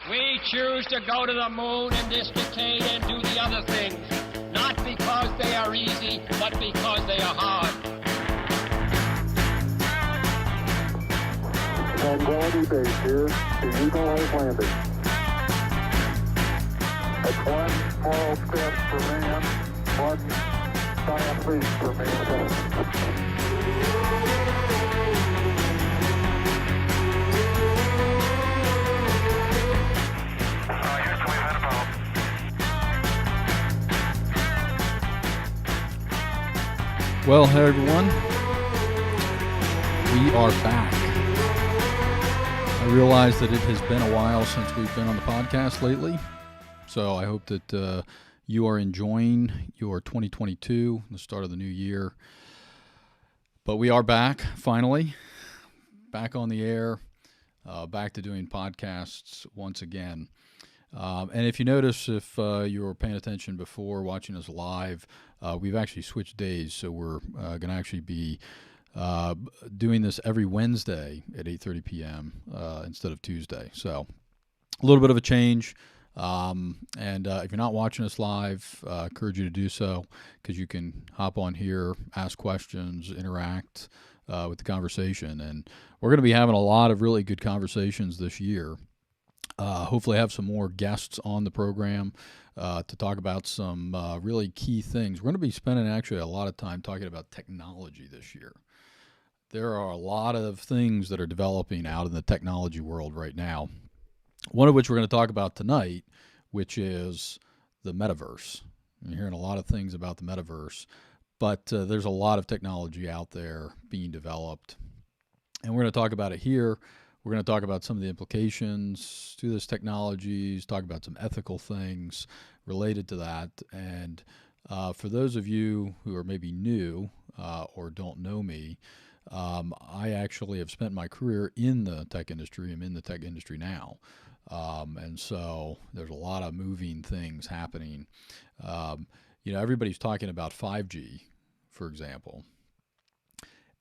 We choose to go to the moon in this decade and do the other things, not because they are easy, but because they are hard. Tranquility Base here. The Eagle has landed. That's one small step for man, one giant leap for mankind. Well, hey everyone, we are back. I realize that it has been a while since we've been on the podcast lately, so I hope that you are enjoying your 2022, the start of the new year. But we are back, finally, back on the air, back to doing podcasts once again. And if you notice, if you were paying attention before watching us live, we've actually switched days, so we're going to actually be doing this every Wednesday at 8:30 p.m. Instead of Tuesday. So a little bit of a change. And if you're not watching us live, I encourage you to do so because you can hop on here, ask questions, interact with the conversation. And we're going to be having a lot of really good conversations this year. Hopefully have some more guests on the program to talk about some really key things. We're going to be spending actually a lot of time talking about technology this year. There are a lot of things that are developing out in the technology world right now, one of which we're going to talk about tonight, which is the metaverse. You're hearing a lot of things about the metaverse, but there's a lot of technology out there being developed, and we're going to talk about it here. We're going to talk about some of the implications to this technologies, talk about some ethical things related to that. And for those of you who are maybe new or don't know me, I actually have spent my career in the tech industry. I'm in the tech industry now. And so there's a lot of moving things happening. Everybody's talking about 5G, for example.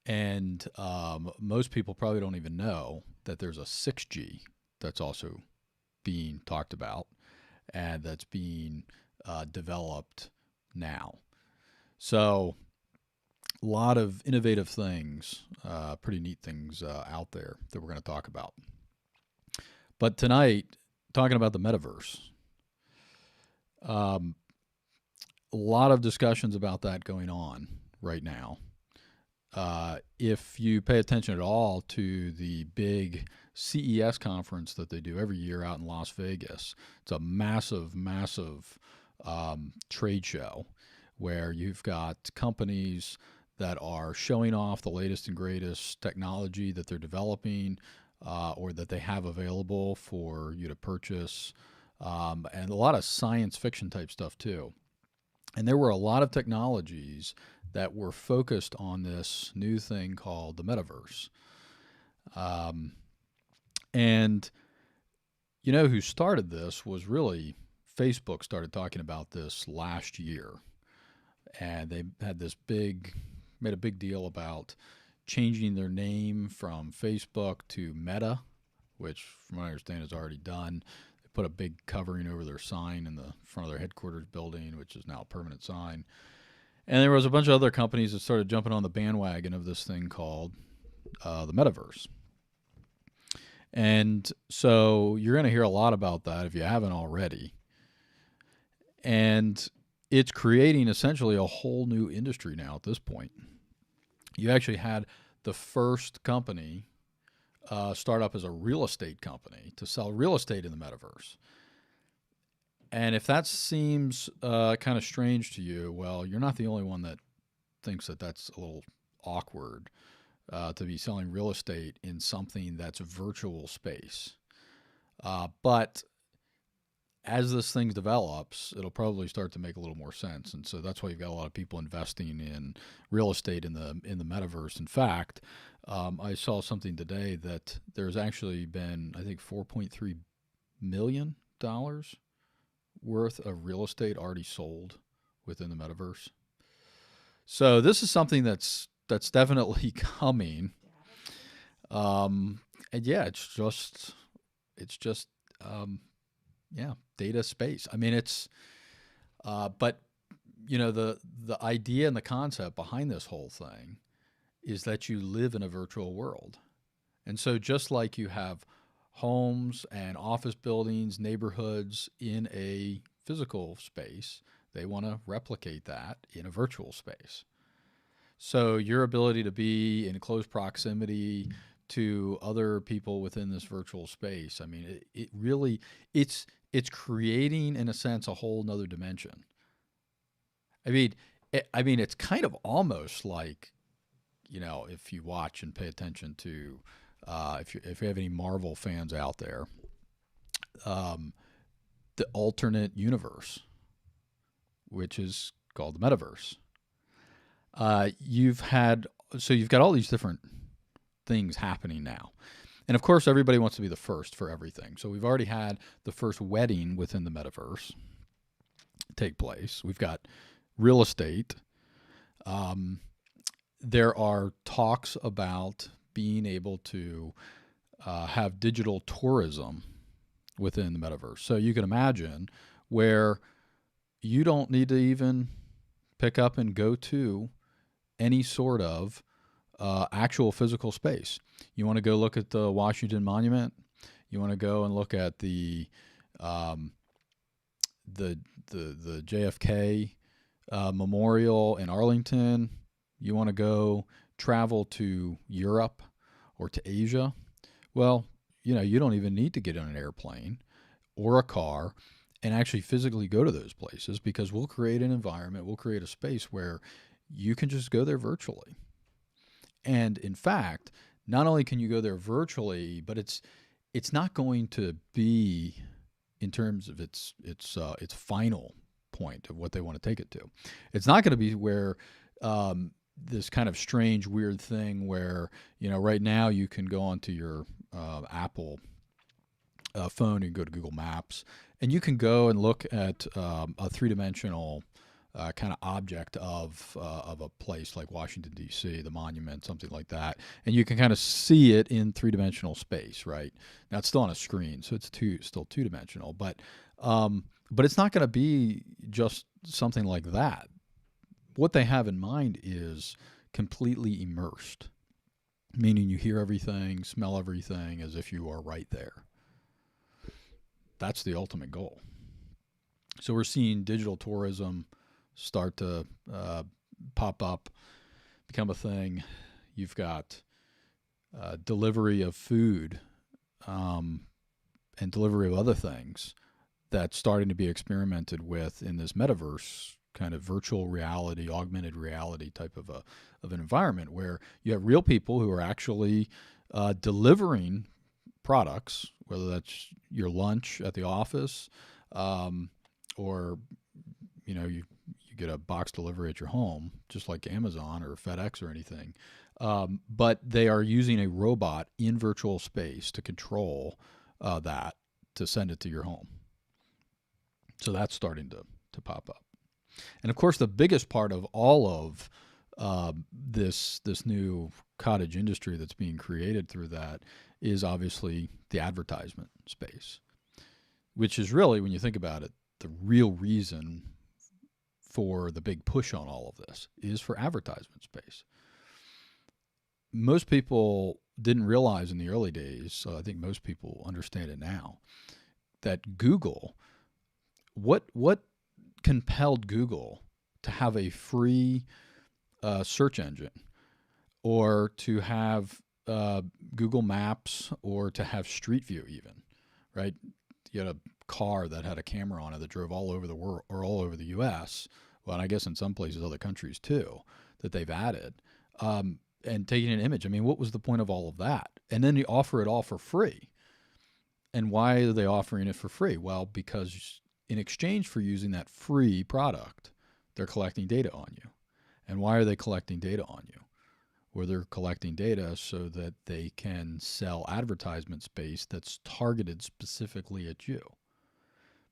And most people probably don't even know that there's a 6G that's also being talked about and that's being developed now. So a lot of innovative things, pretty neat things out there that we're going to talk about. But tonight, talking about the metaverse. A lot of discussions about that going on right now. If you pay attention at all to the big CES conference that they do every year out in Las Vegas, it's a massive, massive trade show where you've got companies that are showing off the latest and greatest technology that they're developing or that they have available for you to purchase, and a lot of science fiction type stuff too. And there were a lot of technologies that were focused on this new thing called the metaverse. And you know who started this was really Facebook started talking about this last year. And they had made a big deal about changing their name from Facebook to Meta, which from what I understand is already done. They put a big covering over their sign in the front of their headquarters building, which is now a permanent sign. And there was a bunch of other companies that started jumping on the bandwagon of this thing called the metaverse. And so you're going to hear a lot about that if you haven't already. And it's creating essentially a whole new industry now at this point. You actually had the first company start up as a real estate company to sell real estate in the metaverse. And if that seems kind of strange to you, well, you're not the only one that thinks that that's a little awkward to be selling real estate in something that's virtual space. But as this thing develops, it'll probably start to make a little more sense. And so that's why you've got a lot of people investing in real estate in the metaverse. In fact, I saw something today that there's actually been, I think, $4.3 million worth of real estate already sold within the metaverse. So this is something that's definitely coming. And yeah, it's just Yeah, data space. I mean, it's, but the idea and the concept behind this whole thing is that you live in a virtual world. And so just like you have homes and office buildings, neighborhoods in a physical space, they want to replicate that in a virtual space. So your ability to be in close proximity to other people within this virtual space, I mean, it really, it's creating, in a sense, a whole nother dimension. I mean, it's kind of almost like, if you watch and pay attention to, if you have any Marvel fans out there, um, the alternate universe, which is called the metaverse. You've got all these different things happening now. And of course, everybody wants to be the first for everything. So we've already had the first wedding within the metaverse take place. We've got real estate. There are talks about being able to have digital tourism within the metaverse. So you can imagine where you don't need to even pick up and go to any sort of actual physical space. You want to go look at the Washington Monument. You want to go and look at the JFK Memorial in Arlington. You want to go travel to Europe or to Asia. Well, you don't even need to get on an airplane or a car and actually physically go to those places, because we'll create an environment, we'll create a space where you can just go there virtually. And in fact, not only can you go there virtually, but it's not going to be, in terms of its final point of what they want to take it to, it's not going to be where this kind of strange, weird thing where, right now you can go onto your Apple phone and go to Google Maps, and you can go and look at a three-dimensional kind of object of a place like Washington, D.C., the monument, something like that, and you can kind of see it in three-dimensional space, right? Now it's still on a screen, so it's still two-dimensional, but it's not going to be just something like that. What they have in mind is completely immersed, meaning you hear everything, smell everything as if you are right there. That's the ultimate goal. So we're seeing digital tourism start to pop up, become a thing. You've got delivery of food and delivery of other things that's starting to be experimented with in this metaverse kind of virtual reality, augmented reality type of an environment, where you have real people who are actually delivering products, whether that's your lunch at the office, or you get a box delivery at your home, just like Amazon or FedEx or anything. But they are using a robot in virtual space to control that, to send it to your home. So that's starting to pop up. And of course, the biggest part of all of this new cottage industry that's being created through that is obviously the advertisement space, which is really, when you think about it, the real reason for the big push on all of this is for advertisement space. Most people didn't realize in the early days, so I think most people understand it now, that Google, what compelled Google to have a free search engine, or to have Google Maps, or to have Street View even, right? You had a car that had a camera on it that drove all over the world, or all over the U.S., well, and I guess in some places, other countries too, that they've added, and taking an image. I mean, what was the point of all of that? And then you offer it all for free. And why are they offering it for free? Well, because in exchange for using that free product, they're collecting data on you. And why are they collecting data on you? Well, they're collecting data so that they can sell advertisement space that's targeted specifically at you.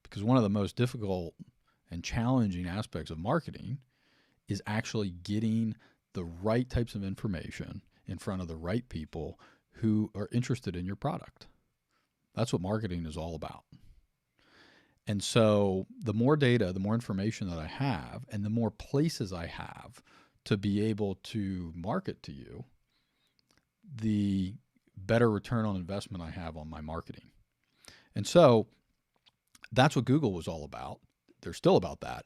Because one of the most difficult and challenging aspects of marketing is actually getting the right types of information in front of the right people who are interested in your product. That's what marketing is all about. And so the more data, the more information that I have, and the more places I have to be able to market to you, the better return on investment I have on my marketing. And so that's what Google was all about. They're still about that.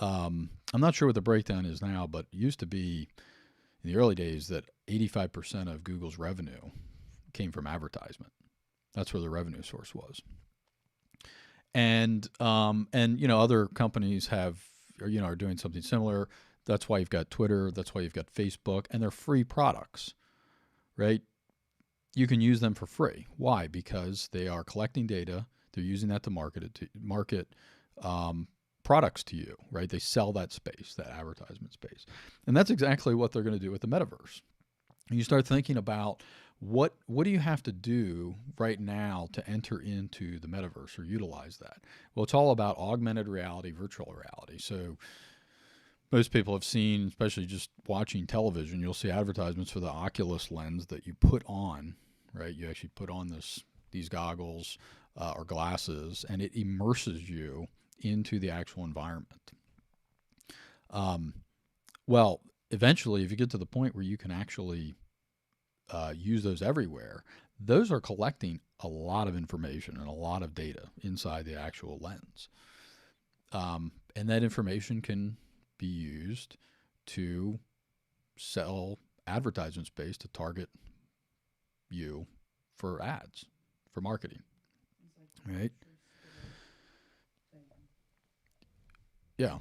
I'm not sure what the breakdown is now, but it used to be in the early days that 85% of Google's revenue came from advertisement. That's where the revenue source was. And other companies are doing something similar. That's why you've got Twitter. That's why you've got Facebook, and they're free products, right? You can use them for free. Why? Because they are collecting data. They're using that to market products to you, right? They sell that space, that advertisement space, and that's exactly what they're going to do with the metaverse. And you start thinking about what do you have to do right now to enter into the metaverse or utilize that? Well, it's all about augmented reality, virtual reality. So most people have seen, especially just watching television, you'll see advertisements for the Oculus lens that you put on, right? You actually put on these goggles or glasses, and it immerses you into the actual environment. Well, eventually, if you get to the point where you can actually use those everywhere, those are collecting a lot of information and a lot of data inside the actual lens. And that information can be used to sell advertisement space to target you for ads, for marketing, right? Yeah.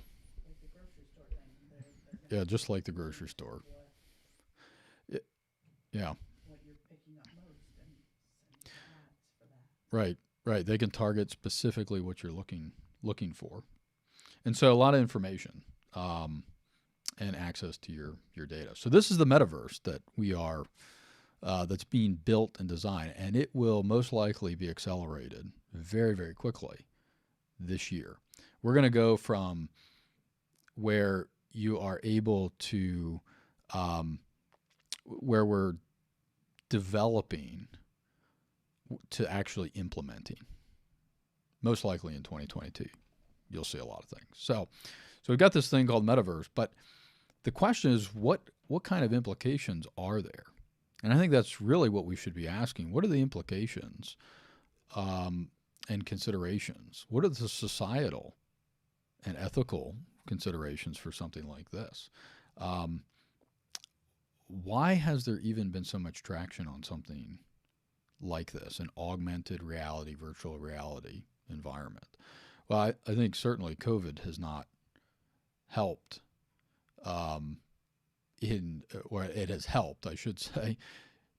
Yeah, just like the grocery store. Yeah. Right. They can target specifically what you're looking for, and so a lot of information and access to your data. So this is the metaverse that we are that's being built and designed, and it will most likely be accelerated very, very quickly this year. We're going to go from where you are able to where we're developing to actually implementing. Most likely in 2022, you'll see a lot of things. So we've got this thing called metaverse, but the question is, what kind of implications are there? And I think that's really what we should be asking. What are the implications and considerations? What are the societal and ethical considerations for something like this? Why has there even been so much traction on something like this, an augmented reality, virtual reality environment? Well, I think certainly COVID has not helped or it has helped, I should say.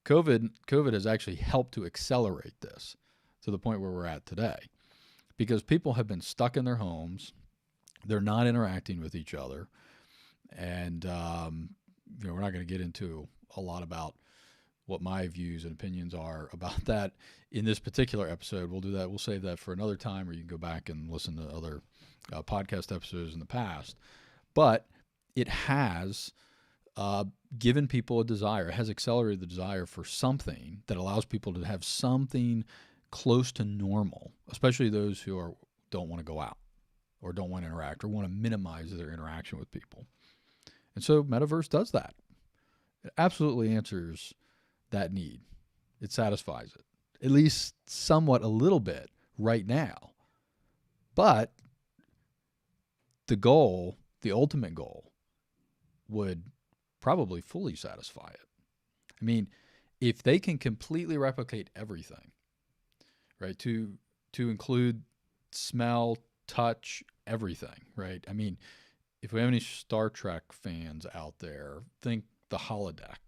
COVID has actually helped to accelerate this to the point where we're at today, because people have been stuck in their homes. They're not interacting with each other. And, we're not going to get into a lot about what my views and opinions are about that in this particular episode. We'll do that. We'll save that for another time, or you can go back and listen to other podcast episodes in the past. But it has given people a desire. It has accelerated the desire for something that allows people to have something close to normal, especially those who don't want to go out or don't want to interact or want to minimize their interaction with people. And so metaverse does that. It absolutely answers that need. It satisfies it, at least somewhat, a little bit right now. But the goal, the ultimate goal, would probably fully satisfy it. I mean, if they can completely replicate everything, right, to include smell, touch, everything, right? I mean, if we have any Star Trek fans out there, think the holodeck,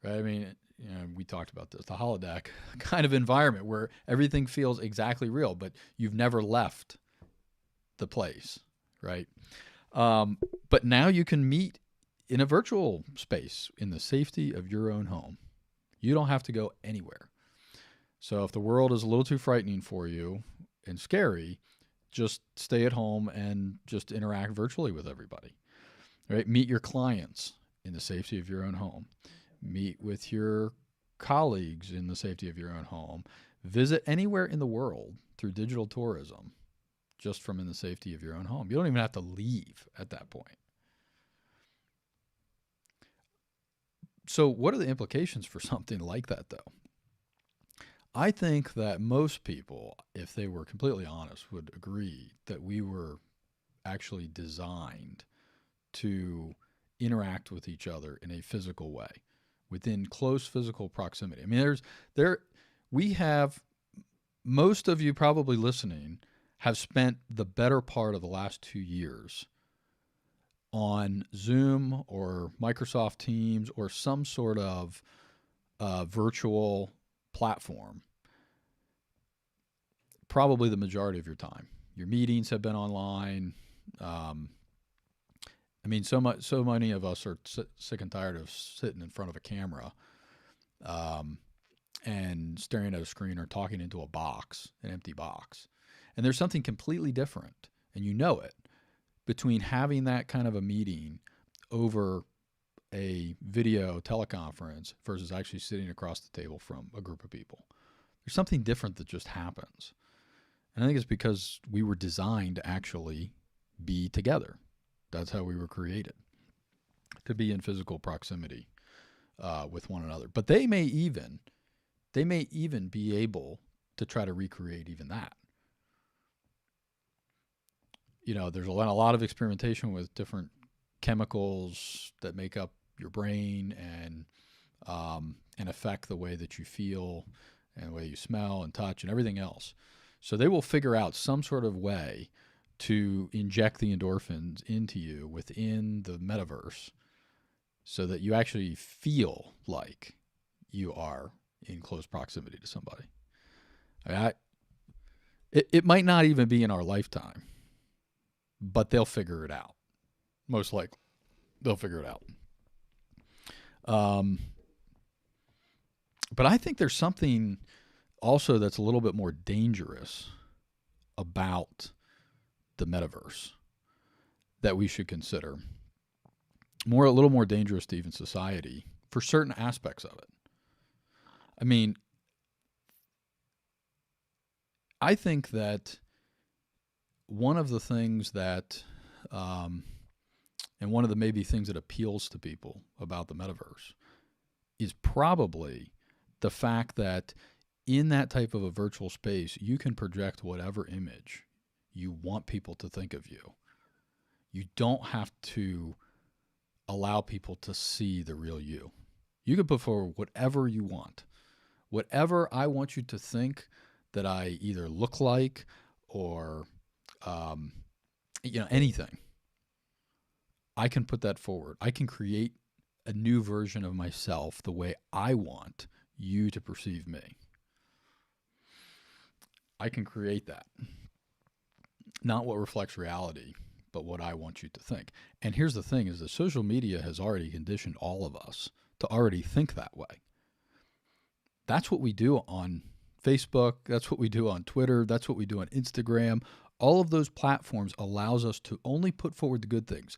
right? I mean, we talked about this, the holodeck kind of environment where everything feels exactly real, but you've never left the place, right? But now you can meet in a virtual space in the safety of your own home. You don't have to go anywhere. So if the world is a little too frightening for you and scary, just stay at home and just interact virtually with everybody, right? Meet your clients in the safety of your own home. Meet with your colleagues in the safety of your own home. Visit anywhere in the world through digital tourism just from in the safety of your own home. You don't even have to leave at that point. So what are the implications for something like that, though? I think that most people, if they were completely honest, would agree that we were actually designed to interact with each other in a physical way, within close physical proximity. I mean, we have, most of you probably listening have spent the better part of the last 2 years on Zoom or Microsoft Teams or some sort of virtual platform, probably the majority of your time. Your meetings have been online. I mean, so many of us are sick and tired of sitting in front of a camera and staring at a screen or talking into a box, an empty box. And there's something completely different, and you know it, between having that kind of a meeting over a video teleconference versus actually sitting across the table from a group of people. There's something different that just happens. And I think it's because we were designed to actually be together. That's how we were created, to be in physical proximity with one another. But they may even be able to try to recreate even that. You know, there's a lot of experimentation with different chemicals that make up your brain and affect the way that you feel and the way you smell and touch and everything else. So they will figure out some sort of way to inject the endorphins into you within the metaverse so that you actually feel like you are in close proximity to somebody. It might not even be in our lifetime, but they'll figure it out. Most likely, they'll figure it out. But I think there's something also that's a little bit more dangerous about the metaverse that we should consider. A little more dangerous to even society for certain aspects of it. I mean, I think that one of the things that, and one of the maybe things that appeals to people about the metaverse is probably the fact that in that type of a virtual space, you can project whatever image you want people to think of you. You don't have to allow people to see the real you. You can put forward whatever you want. Whatever I want you to think that I either look like or, anything. I can put that forward. I can create a new version of myself the way I want you to perceive me. I can create that. Not what reflects reality, but what I want you to think. And here's the thing is that social media has already conditioned all of us to already think that way. That's what we do on Facebook. That's what we do on Twitter. That's what we do on Instagram. All of those platforms allows us to only put forward the good things.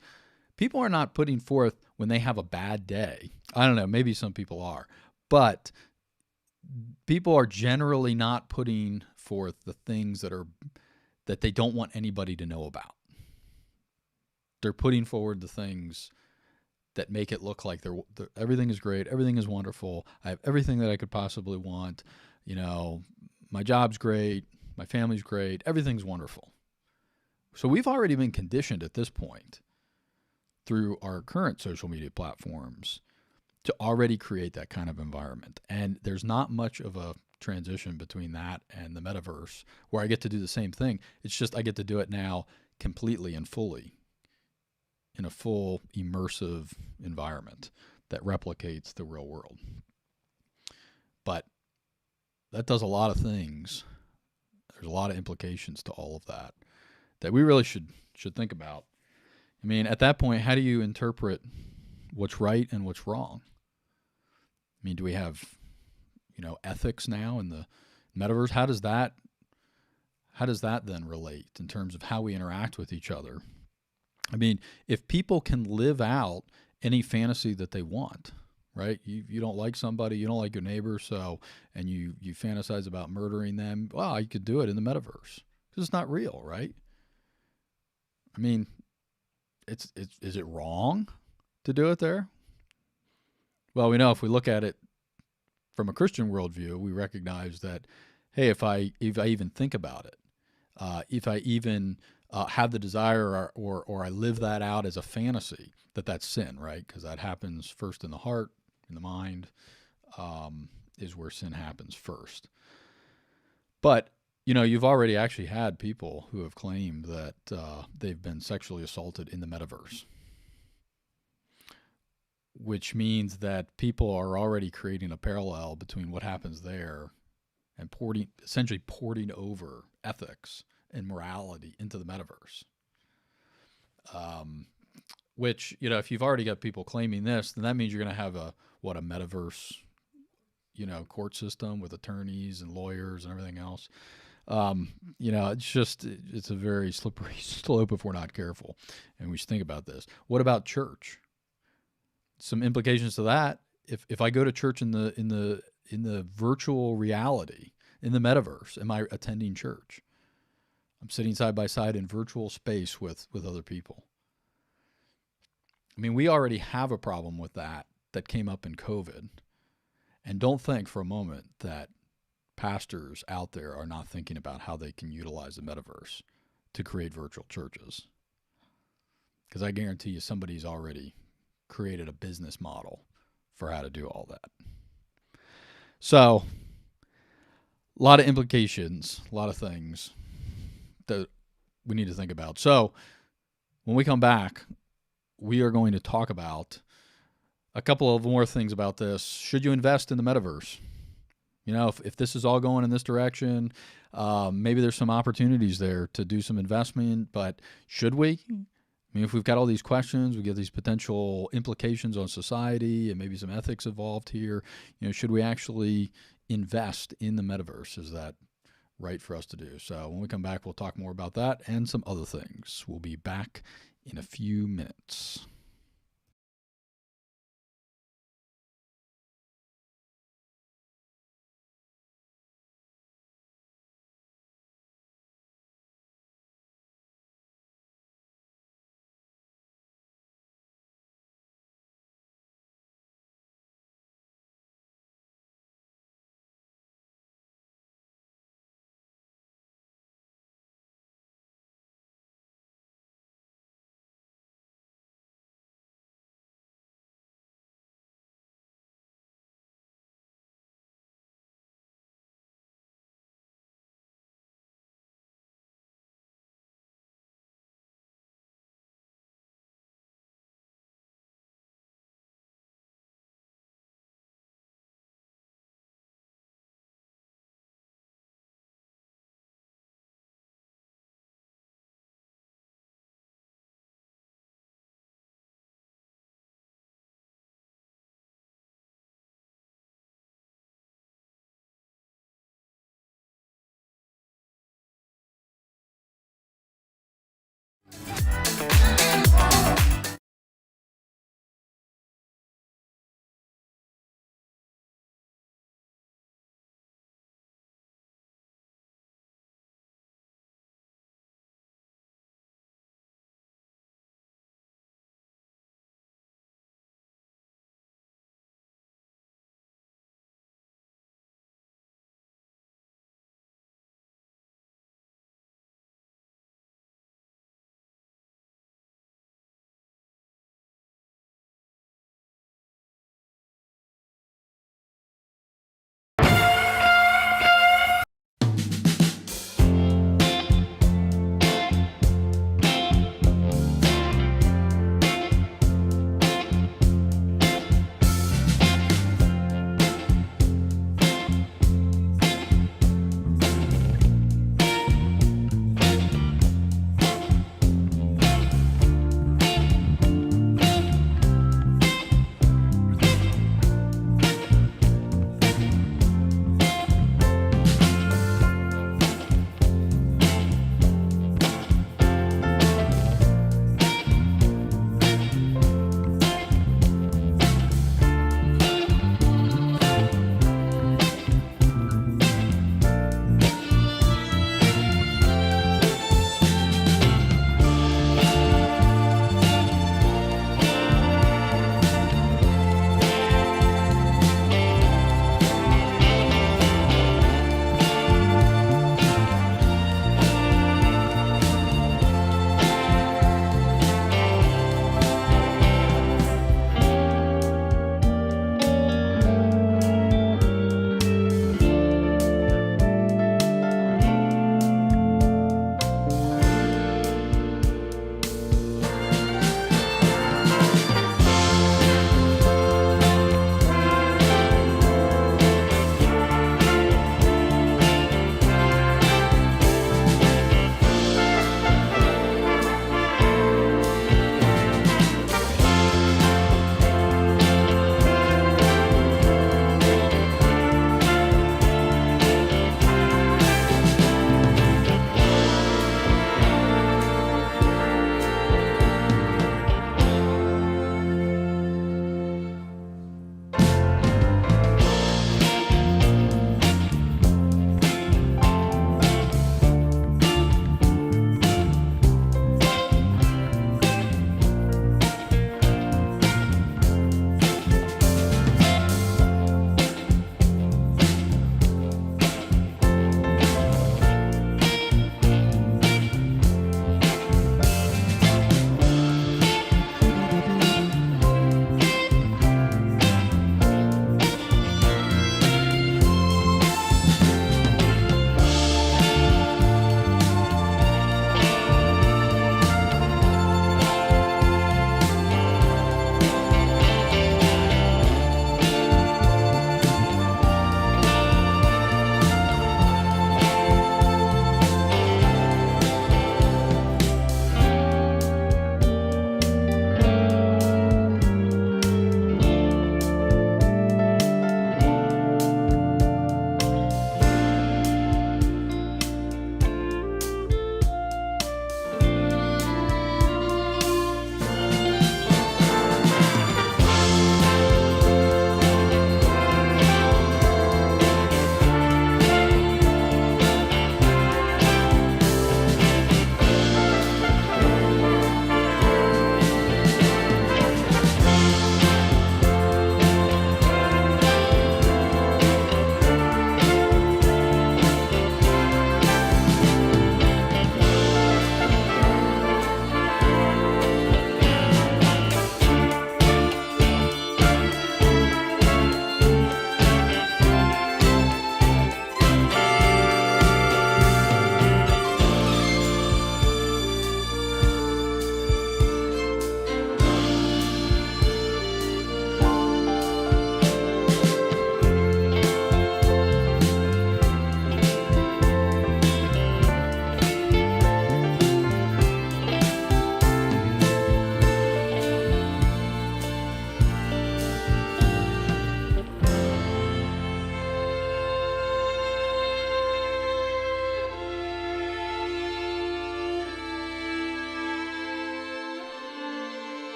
People are not putting forth when they have a bad day. I don't know, maybe some people are, but people are generally not putting forth the things that they don't want anybody to know about. They're putting forward the things that make it look like everything is great, everything is wonderful. I have everything that I could possibly want. You know, my job's great, my family's great, everything's wonderful. So we've already been conditioned at this point through our current social media platforms to already create that kind of environment. And there's not much of a transition between that and the metaverse where I get to do the same thing. It's just I get to do it now completely and fully in a full immersive environment that replicates the real world. But that does a lot of things. There's a lot of implications to all of that we really should think about. I mean, at that point, how do you interpret what's right and what's wrong? I mean, do we have, ethics now in the metaverse? How does that then relate in terms of how we interact with each other? I mean, if people can live out any fantasy that they want, right? You don't like somebody, you don't like your neighbor, and you fantasize about murdering them. Well, you could do it in the metaverse because it's not real, right? I mean, is it wrong to do it there? Well, we know if we look at it from a Christian worldview, we recognize that, hey, if I even think about it, if I even have the desire or I live that out as a fantasy, that's sin, right? Because that happens first in the heart, in the mind, is where sin happens first. But you've already actually had people who have claimed that they've been sexually assaulted in the metaverse, which means that people are already creating a parallel between what happens there and essentially porting over ethics and morality into the metaverse. Which, if you've already got people claiming this, then that means you're going to have a metaverse, court system with attorneys and lawyers and everything else. It's a very slippery slope if we're not careful, and we should think about this. What about church? Some implications to that. If I go to church in the virtual reality, in the metaverse, am I attending church? I'm sitting side by side in virtual space with other people. I mean, we already have a problem with that came up in COVID. And don't think for a moment that pastors out there are not thinking about how they can utilize the metaverse to create virtual churches. Because I guarantee you somebody's already created a business model for how to do all that. So, a lot of implications, a lot of things that we need to think about. So, when we come back, we are going to talk about a couple of more things about this. Should you invest in the metaverse? If this is all going in this direction, maybe there's some opportunities there to do some investment, but should we? I mean, if we've got all these questions, we get these potential implications on society and maybe some ethics involved here, should we actually invest in the metaverse? Is that right for us to do? So when we come back, we'll talk more about that and some other things. We'll be back in a few minutes.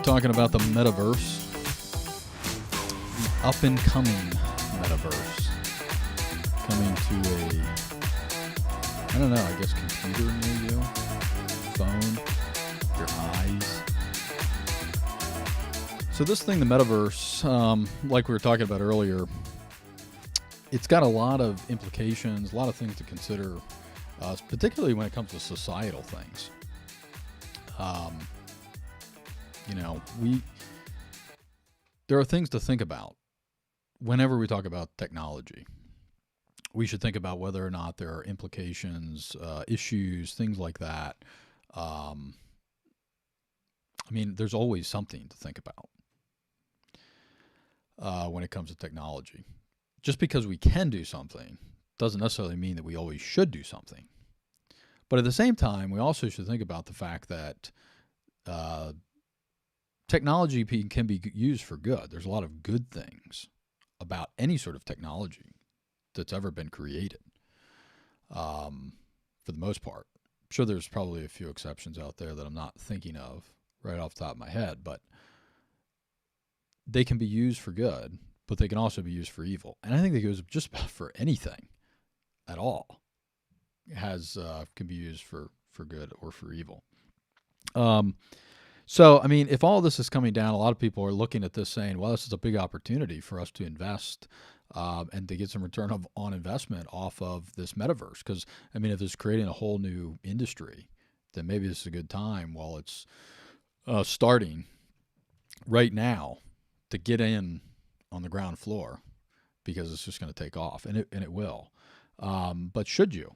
we're talking about the metaverse, the up-and-coming metaverse, coming to I don't know, I guess computer near you, phone, your eyes. So this thing, the metaverse, like we were talking about earlier, it's got a lot of implications, a lot of things to consider, particularly when it comes to societal things. There are things to think about whenever we talk about technology. We should think about whether or not there are implications, issues, things like that. There's always something to think about when it comes to technology. Just because we can do something doesn't necessarily mean that we always should do something. But at the same time, we also should think about the fact that technology can be used for good. There's a lot of good things about any sort of technology that's ever been created, for the most part. I'm sure there's probably a few exceptions out there that I'm not thinking of right off the top of my head, but they can be used for good, but they can also be used for evil. And I think that goes just about for anything at all. Can be used for good or for evil. If all this is coming down, a lot of people are looking at this saying, well, this is a big opportunity for us to invest and to get some return on investment off of this metaverse. Because, if it's creating a whole new industry, then maybe this is a good time while it's starting right now to get in on the ground floor, because it's just going to take off, and it will. But should you?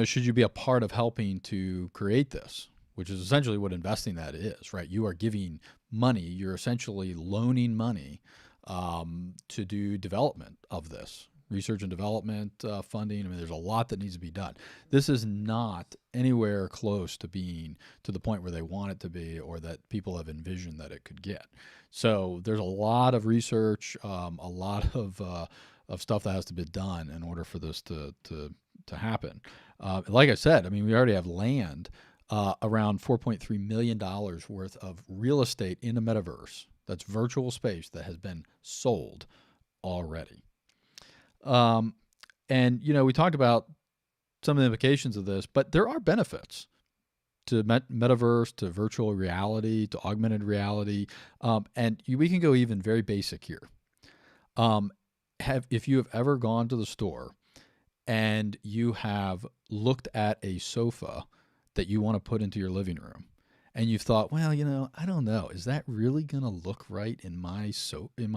Should you be a part of helping to create this, which is essentially what investing that is, right? You are giving money, you're essentially loaning money to do development of this, research and development funding. There's a lot that needs to be done. This is not anywhere close to being to the point where they want it to be, or that people have envisioned that it could get. So there's a lot of research, a lot of stuff that has to be done in order for this to happen. Like I said, we already have land, around $4.3 million worth of real estate in the metaverse. That's virtual space that has been sold already. We talked about some of the implications of this, but there are benefits to metaverse, to virtual reality, to augmented reality. We can go even very basic here. If you have ever gone to the store and you have looked at a sofa that you want to put into your living room, and you've thought, well, I don't know, is that really going to look right in my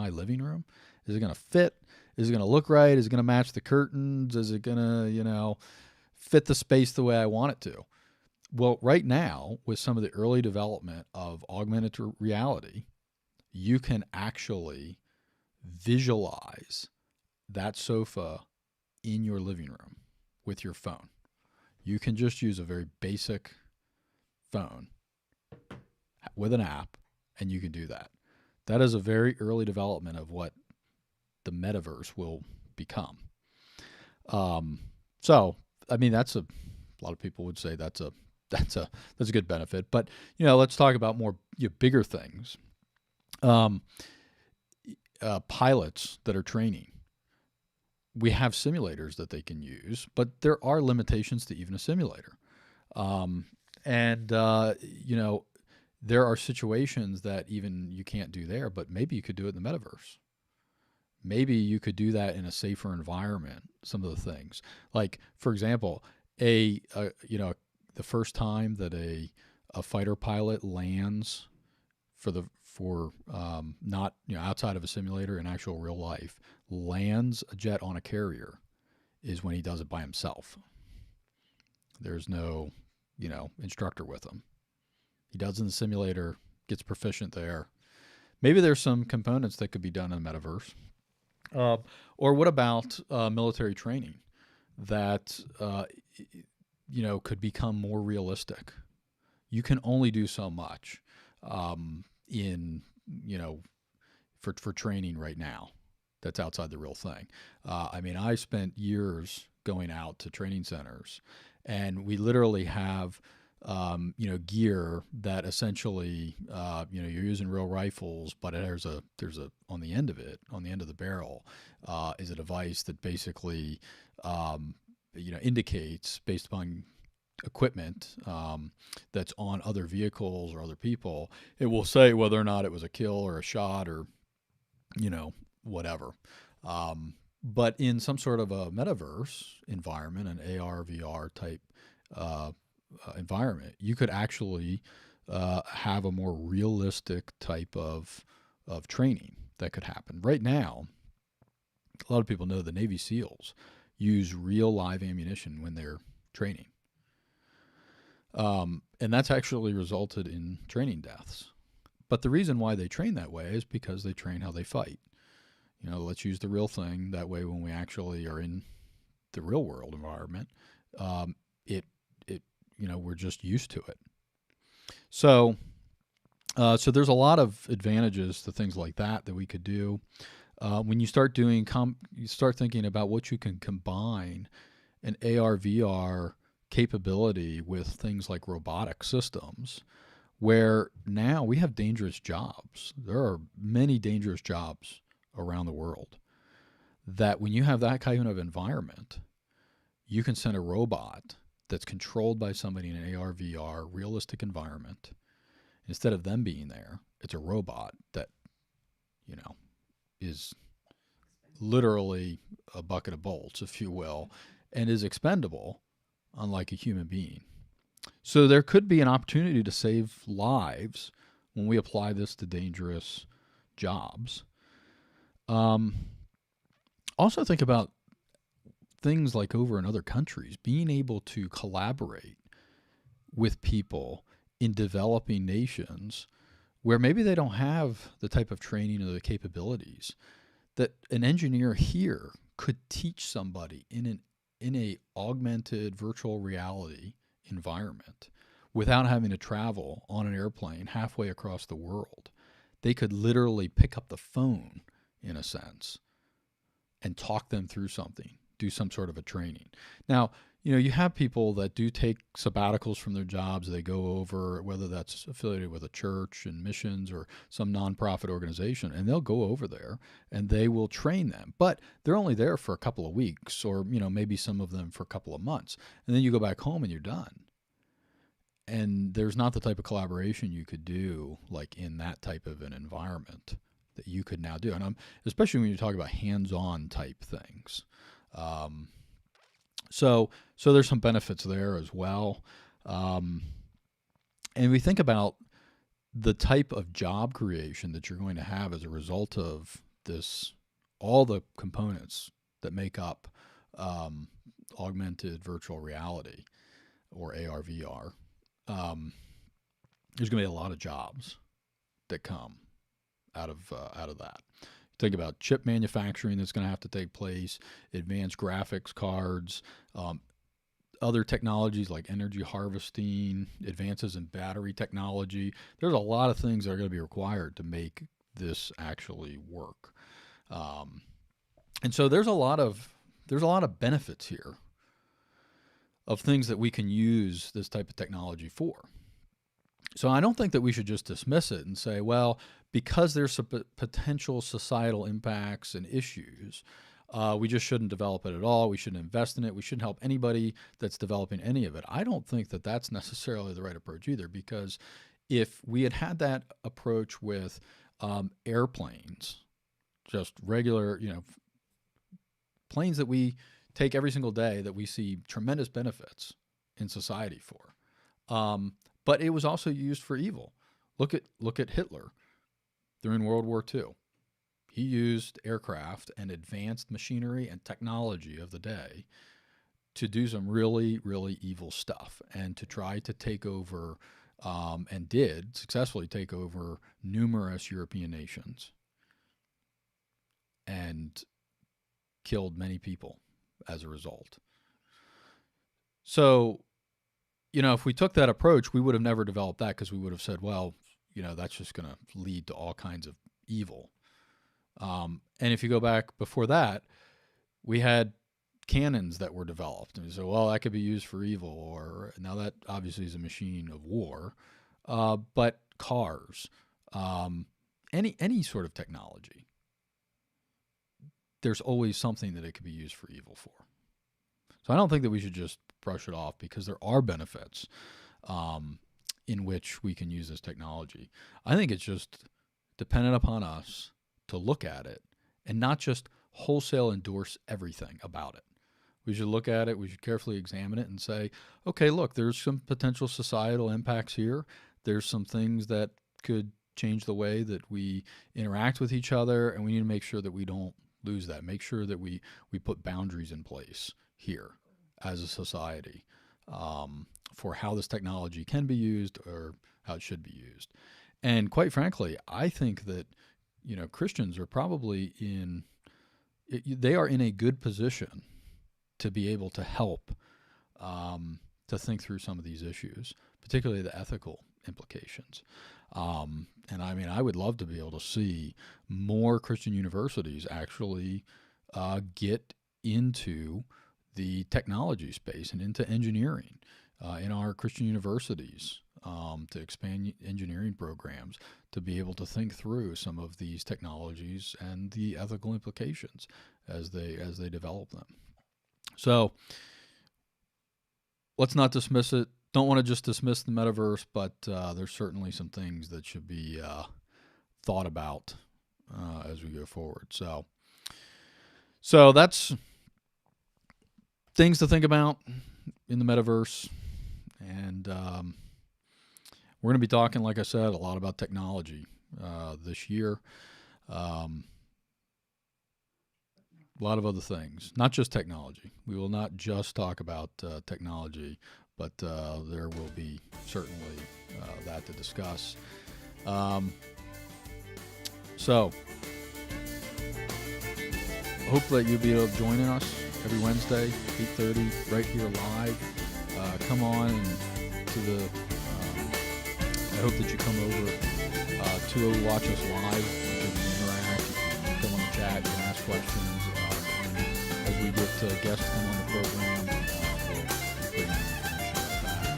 living room? Is it going to fit? Is it going to look right? Is it going to match the curtains? Is it going to, fit the space the way I want it to? Well, right now, with some of the early development of augmented reality, you can actually visualize that sofa in your living room with your phone. You can just use a very basic phone with an app, and you can do that. That is a very early development of what the metaverse will become. That's a lot of people would say that's a good benefit. But let's talk about more bigger things. Pilots that are training. We have simulators that they can use, but there are limitations to even a simulator. There are situations that even you can't do there, but maybe you could do it in the metaverse. Maybe you could do that in a safer environment. Some of the things, like for example, the first time that a fighter pilot lands not outside of a simulator, in actual real life, lands a jet on a carrier, is when he does it by himself. There's no instructor with him. He does in the simulator, gets proficient there. Maybe there's some components that could be done in the metaverse. Or what about military training that could become more realistic? You can only do so much for training right now. That's outside the real thing. I spent years going out to training centers, and we literally have gear that essentially, you're using real rifles, but there's a on the end of it, on the end of the barrel, is a device that basically, indicates based upon equipment that's on other vehicles or other people. It will say whether or not it was a kill or a shot or, whatever. But in some sort of a metaverse environment, an AR, VR type environment, you could actually have a more realistic type of training that could happen. Right now, a lot of people know the Navy SEALs use real live ammunition when they're training. And that's actually resulted in training deaths. But the reason why they train that way is because they train how they fight. Let's use the real thing. That way, when we actually are in the real world environment, we're just used to it. So there's a lot of advantages to things like that we could do. When you start doing, you start thinking about what you can combine an AR, VR capability with things like robotic systems, where now we have dangerous jobs. There are many dangerous jobs around the world that when you have that kind of environment, you can send a robot that's controlled by somebody in an AR, VR, realistic environment. Instead of them being there, it's a robot that, is literally a bucket of bolts, if you will, and is expendable, unlike a human being. So there could be an opportunity to save lives when we apply this to dangerous jobs. Also think about things like over in other countries, being able to collaborate with people in developing nations where maybe they don't have the type of training or the capabilities that an engineer here could teach somebody in a augmented virtual reality environment without having to travel on an airplane halfway across the world. They could literally pick up the phone, in a sense, and talk them through something, do some sort of a training. Now, you have people that do take sabbaticals from their jobs. They go over, whether that's affiliated with a church and missions or some nonprofit organization, and they'll go over there and they will train them. But they're only there for a couple of weeks, or maybe some of them for a couple of months. And then you go back home and you're done. And there's not the type of collaboration you could do like in that type of an environment that you could now do. And especially when you talk about hands-on type things. So there's some benefits there as well. And we think about the type of job creation that you're going to have as a result of this, all the components that make up augmented virtual reality or AR, VR. There's going to be a lot of jobs that come out of that. Think about chip manufacturing that's going to have to take place, advanced graphics cards, other technologies like energy harvesting, advances in battery technology. There's a lot of things that are going to be required to make this actually work. And so there's a lot of benefits here of things that we can use this type of technology for. So I don't think that we should just dismiss it and say, well, because there's some potential societal impacts and issues, we just shouldn't develop it at all. We shouldn't invest in it. We shouldn't help anybody that's developing any of it. I don't think that that's necessarily the right approach either, because if we had that approach with airplanes, just regular, planes that we take every single day that we see tremendous benefits in society for, but it was also used for evil. Look at Hitler during World War II. He used aircraft and advanced machinery and technology of the day to do some really, really evil stuff and to try to take over, and did successfully take over numerous European nations and killed many people as a result. So, if we took that approach, we would have never developed that, because we would have said, well, that's just going to lead to all kinds of evil. And if you go back before that, we had cannons that were developed. And so, well, that could be used for evil, or now that obviously is a machine of war. But cars, any sort of technology, there's always something that it could be used for evil for. So I don't think that we should just brush it off, because there are benefits in which we can use this technology. I think it's just dependent upon us to look at it and not just wholesale endorse everything about it. We should look at it, we should carefully examine it and say, okay, look, there's some potential societal impacts here. There's some things that could change the way that we interact with each other, and we need to make sure that we don't lose that. Make sure that we put boundaries in place here as a society for how this technology can be used or how it should be used. And quite frankly, I think that, Christians are probably they are in a good position to be able to help to think through some of these issues, particularly the ethical implications. And I mean, I would love to be able to see more Christian universities actually get into the technology space and into engineering in our Christian universities, to expand engineering programs, to be able to think through some of these technologies and the ethical implications as they develop them. So let's not dismiss it. Don't want to just dismiss the metaverse, but there's certainly some things that should be thought about as we go forward. So that's things to think about in the metaverse. And we're going to be talking, like I said, a lot about technology this year. A lot of other things, not just technology. We will not just talk about technology, but there will be certainly that to discuss. So hope that you'll be able to join us every Wednesday, 8:30, right here live. Come on and to the. I hope that you come over to watch us live. You can interact, you can come on the chat, you can ask questions. And as we get guests come on the program, we'll put in information about that.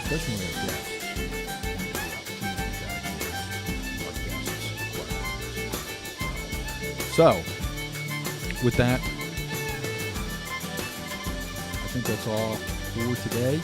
Especially when we have guests. So, with that, I think that's all for today.